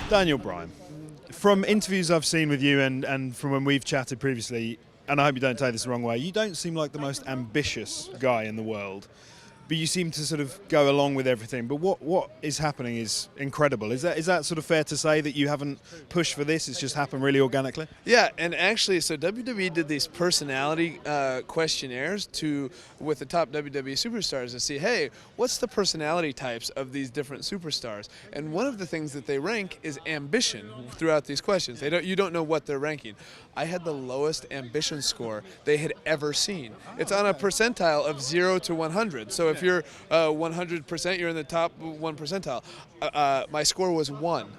Daniel Bryan, from interviews I've seen with you and from when we've chatted previously, and I hope you don't take this the wrong way, you don't seem like the most ambitious guy in the world, but you seem to sort of go along with everything. But what is happening is incredible. Is that sort of fair to say, that you haven't pushed for this, it's just happened really organically? Yeah, and actually, so WWE did these personality questionnaires with the top WWE superstars to see, hey, what's the personality types of these different superstars? And one of the things that they rank is ambition throughout these questions. You don't know what they're ranking. I had the lowest ambition score they had ever seen. It's on a percentile of 0 to 100. So if you're 100%, you're in the top 1 percentile. My score was 1.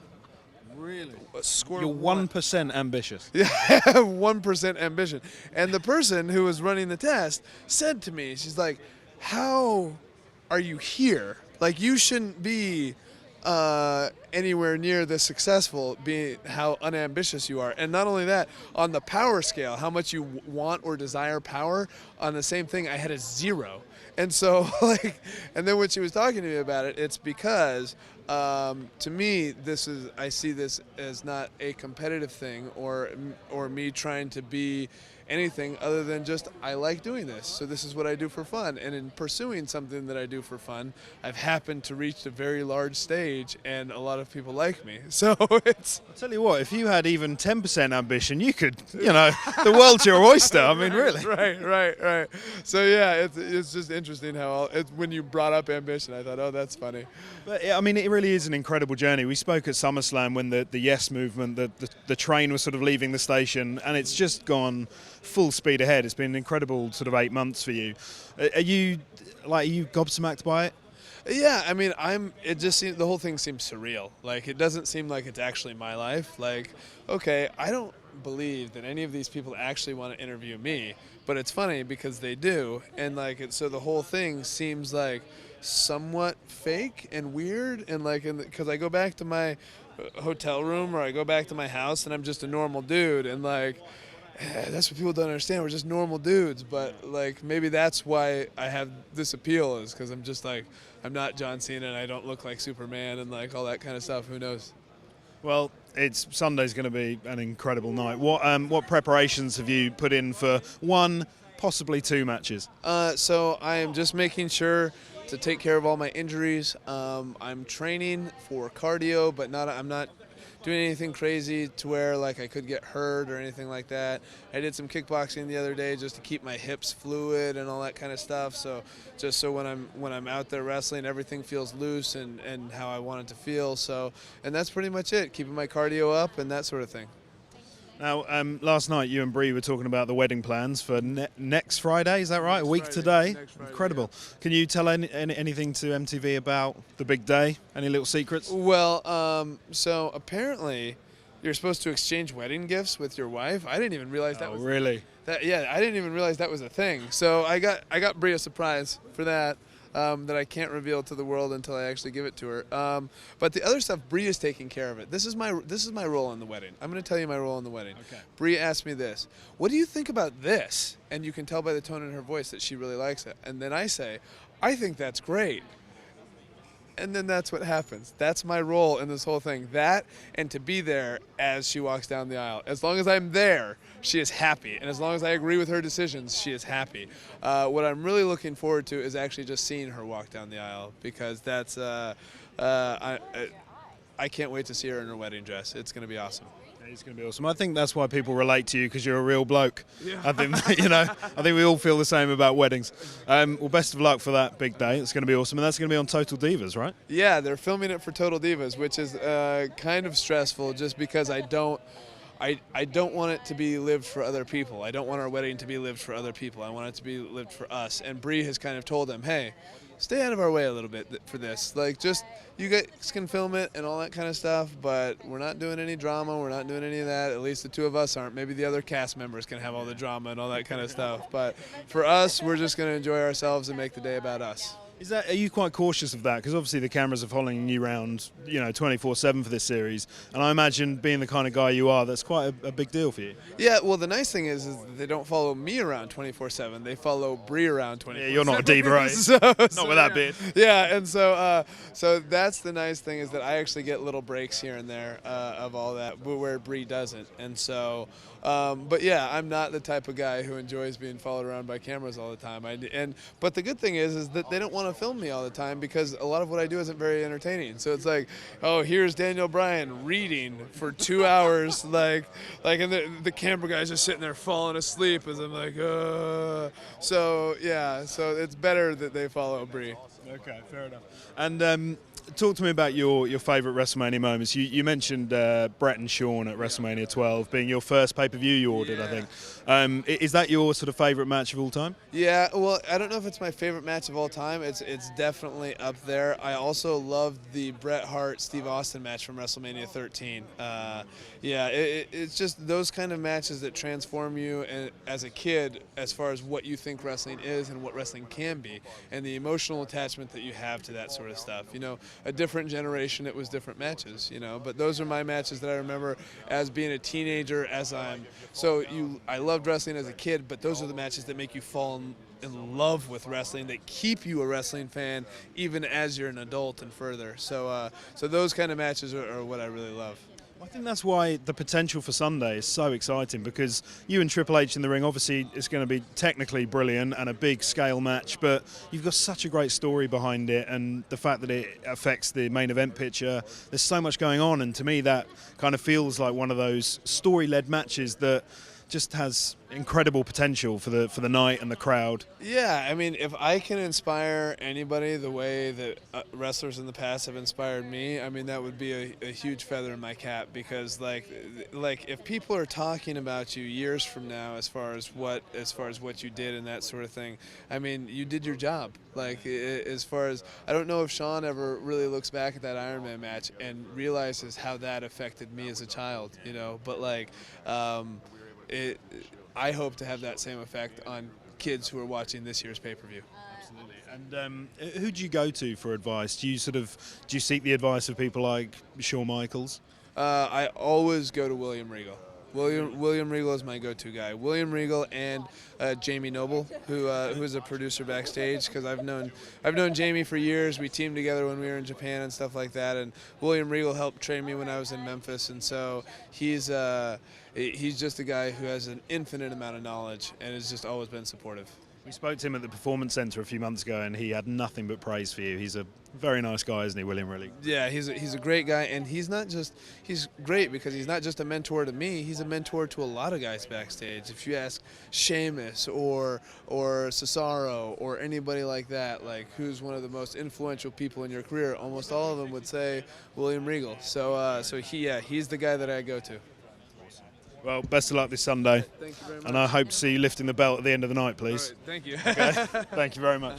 Really? Score You're 1% ambitious. Yeah, 1% ambition. And the person who was running the test said to me, she's like, how are you here? Like, you shouldn't be anywhere near this successful, being how unambitious you are. And not only that, on the power scale, how much you want or desire power, on the same thing, I had a 0. And so, and then when she was talking to me about it, it's because to me, I see this as not a competitive thing or me trying to be anything other than just, I like doing this, so this is what I do for fun. And in pursuing something that I do for fun, I've happened to reach a very large stage, and a lot of people like me. So it's... I'll tell you what, if you had even 10% ambition, you could, the world's your oyster. I mean, really. Right. So yeah, it's just interesting how when you brought up ambition, I thought, oh, that's funny. But I mean, it really is an incredible journey. We spoke at SummerSlam when the Yes movement, the train was sort of leaving the station, and it's just gone full speed ahead. It's been an incredible sort of 8 months for you. Are you gobsmacked by it? Yeah, I mean, it just seems, the whole thing seems surreal. Like, it doesn't seem like it's actually my life. Like, okay, I don't believe that any of these people actually want to interview me, but it's funny because they do, and so the whole thing seems like somewhat fake and weird, and because I go back to my hotel room or I go back to my house and I'm just a normal dude, and that's what people don't understand. We're just normal dudes, but maybe that's why I have this appeal, is because I'm just I'm not John Cena and I don't look like Superman and all that kind of stuff. Who knows? Well, Sunday's going to be an incredible night. What preparations have you put in for one, possibly 2 matches? So I am just making sure to take care of all my injuries. I'm training for cardio, but I'm not doing anything crazy to where I could get hurt or anything like that. I did some kickboxing the other day just to keep my hips fluid and all that kind of stuff. So just so when I'm out there wrestling, everything feels loose and how I want it to feel. So, and that's pretty much it. Keeping my cardio up and that sort of thing. Now, last night you and Brie were talking about the wedding plans for next Friday, is that right? Next a week Friday, today? next Friday, Incredible. Yeah. Can you tell anything to MTV about the big day? Any little secrets? Well, so apparently you're supposed to exchange wedding gifts with your wife. I didn't even realize that was... really? Yeah, I didn't even realize that was a thing. So I got Brie a surprise for that. That I can't reveal to the world until I actually give it to her. But the other stuff, Brie is taking care of it. This is my role in the wedding. I'm going to tell you my role in the wedding. Okay. Brie asked me this. What do you think about this? And you can tell by the tone in her voice that she really likes it. And then I say, I think that's great. And then that's what happens. That's my role in this whole thing. That, and to be there as she walks down the aisle. As long as I'm there, she is happy. And as long as I agree with her decisions, she is happy. What I'm really looking forward to is actually just seeing her walk down the aisle, because that's, I can't wait to see her in her wedding dress. It's going to be awesome. It's going to be awesome. I think that's why people relate to you, because you're a real bloke. Yeah. I think I think we all feel the same about weddings. Well, best of luck for that big day. It's going to be awesome, and that's going to be on Total Divas, right? Yeah, they're filming it for Total Divas, which is kind of stressful, just because I don't want it to be lived for other people. I don't want our wedding to be lived for other people. I want it to be lived for us. And Brie has kind of told them, hey, stay out of our way a little bit for this. Just, you guys can film it and all that kind of stuff, but we're not doing any drama. We're not doing any of that. At least the 2 of us aren't. Maybe the other cast members can have all the drama and all that kind of stuff. But for us, we're just going to enjoy ourselves and make the day about us. Are you quite cautious of that? Because obviously the cameras are following you around, 24/7 for this series, and I imagine being the kind of guy you are, that's quite a big deal for you. Yeah, well, the nice thing is that they don't follow me around 24/7. They follow Brie around 24/7. Yeah, you're not a diva, right? Not with that beard. Yeah, and so that's the nice thing is that I actually get little breaks here and there of all that, where Brie doesn't. And so, but yeah, I'm not the type of guy who enjoys being followed around by cameras all the time. But the good thing is that they don't want to film me all the time because a lot of what I do isn't very entertaining. So it's like, oh, here's Daniel Bryan reading for 2 hours, and the camera guys are sitting there falling asleep as I'm like, So yeah, so it's better that they follow Brie. Okay, fair enough. And talk to me about your favourite WrestleMania moments. You mentioned Bret and Shawn at WrestleMania 12 being your first pay-per-view you ordered, I think. Is that your sort of favourite match of all time? Yeah, well, I don't know if it's my favorite match of all time. It's definitely up there. I also loved the Bret Hart Steve Austin match from WrestleMania 13. It's just those kind of matches that transform you as a kid as far as what you think wrestling is and what wrestling can be, and the emotional attachment that you have to that sort of stuff. A different generation, it was different matches, but those are my matches that I remember as being a teenager. I loved wrestling as a kid, but those are the matches that make you fall in love with wrestling, that keep you a wrestling fan even as you're an adult and further. So those kind of matches are what I really love. I think that's why the potential for Sunday is so exciting, because you and Triple H in the ring, obviously it's going to be technically brilliant and a big scale match, but you've got such a great story behind it, and the fact that it affects the main event picture, there's so much going on, and to me that kind of feels like one of those story-led matches that just has incredible potential for the night and the crowd. Yeah, I mean, if I can inspire anybody the way that wrestlers in the past have inspired me, I mean, that would be a huge feather in my cap, because like if people are talking about you years from now as far as what you did and that sort of thing, I mean, you did your job. As far as, I don't know if Shawn ever really looks back at that Iron Man match and realizes how that affected me as a child, but I hope to have that same effect on kids who are watching this year's pay-per-view. Absolutely. And who do you go to for advice? Do you seek the advice of people like Shawn Michaels? I always go to William Regal. William Regal is my go-to guy. William Regal and Jamie Noble, who is a producer backstage, because I've known Jamie for years. We teamed together when we were in Japan and stuff like that. And William Regal helped train me when I was in Memphis, and so he's just a guy who has an infinite amount of knowledge and has just always been supportive. We spoke to him at the Performance Center a few months ago, and he had nothing but praise for you. He's a very nice guy, isn't he, William, really? Yeah, he's a great guy, and he's great because he's not just a mentor to me, he's a mentor to a lot of guys backstage. If you ask Sheamus or Cesaro or anybody like that, like who's one of the most influential people in your career, almost all of them would say William Regal. So he's the guy that I go to. Well, best of luck this Sunday. Thank you very much. And I hope to see you lifting the belt at the end of the night, please. All right, thank you. Okay. Thank you very much.